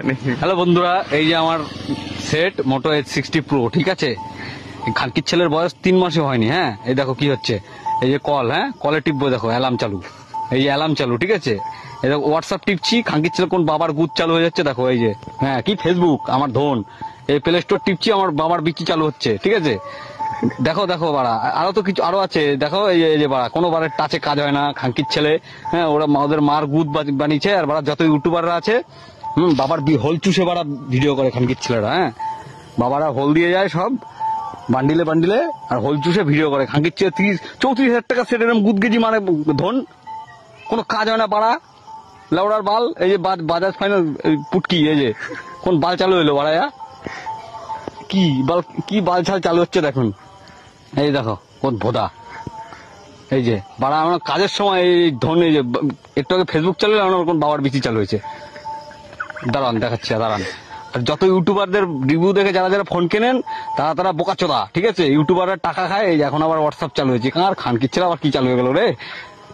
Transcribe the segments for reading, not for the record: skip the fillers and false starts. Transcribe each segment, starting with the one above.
Hello বন্ধুরা, এই যে আমার সেট মোটো H60 Pro, ঠিক আছে। খানকির ছেলের বয়স 3 মাসই হয়নি। হ্যাঁ, এই দেখো কি হচ্ছে, এই যে কল, হ্যাঁ কলে টিপবো, দেখো অ্যালার্ম চালু, এই যে অ্যালার্ম চালু, ঠিক আছে। এই দেখো হোয়াটসঅ্যাপ টিপছি, খানকির ছেলে কোন বাবার গুদ চালু হয়ে যাচ্ছে, দেখো এই যে, হ্যাঁ কি ফেসবুক আমার ধন, এই প্লে স্টোর টিপছি, আমার বাবার বিচি চালু হচ্ছে, ঠিক আছে। দেখো দেখো বাড়া, আরো তো কিছু আরো আছে, দেখো এই যে বাড়া কোনো বারের টাচে কাজ হয় না খানকির ছেলে। হ্যাঁ, ওরা ওদের মার গুদ বানিয়েছে, আর বাড়া যত ইউটিউবাররা আছে বাবার হোল চুষে বাড়া ভিডিও করে খানকির ছেলেরা। হ্যাঁ, বাবারা হোল দিয়ে যায় সব বান্ডিলে বান্ডিলে, আর হোল চুষে ভিডিও করে খানকির ছেলে। 34,000 টাকা সেট এরকম গুদ গেজি মানে ধন, কোনো কাজ হয় না পাড়া লাউড়ার বাল। এই যে বাজাজ ফাইনাল পুটকি, এই যে কোন বাল চালু হইলো বাড়ায়া, কি বাল ছাল চালু হচ্ছে দেখুন, এই দেখো কোন ভোদা। এই যে বাড়া আমার কাজের সময় এই ধন, এই যে একটু আগে ফেসবুক চালু হলো, আমার কোন বাবার বিচি চালু হয়েছে। দাঁড়ান দেখাচ্ছি, দাঁড়ান। আর যত ইউটিউবারদের রিভিউ দেখে যারা যারা ফোন কেনেন তারা বোকাচোদা, ঠিক আছে। ইউটিউবাররা টাকা খায়, এই এখন আবার হোয়াটসঅ্যাপ চালু হয়েছে, কার খানকির ছেলে আবার কি চালু হয়ে গেল রে,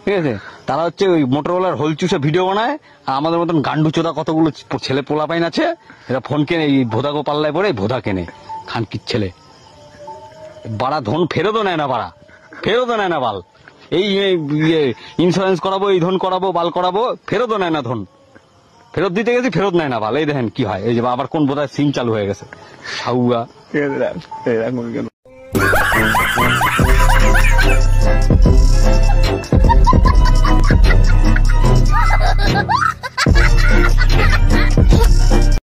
ঠিক আছে। তারা হচ্ছে ওই মোটরওয়ালার হোল চুষে ভিডিও বানায়, আর আমাদের মতন গান্ডু চোদা কতগুলো ছেলে পোলাপাইন আছে, এরা ফোন কেনে, এই ভোদাকে পাল্লায় পড়ে ভোদা কেনে খানকির ছেলে। বাড়া ধন ফেরতও নেয় না, বাড়া ফেরতও নেয় না বাল। এই ইন্স্যুরেন্স করাবো, এই ধন করাবো, বাল করাবো, ফেরতও নেয় না ধন। ফেরত দিতে গেছি, ফেরত নেয় না বাল। এই দেখেন কি হয়, এই যে আবার কোন বোধহয় সিম চালু হয়ে গেছে, সাউয়া। ঠিক আছে।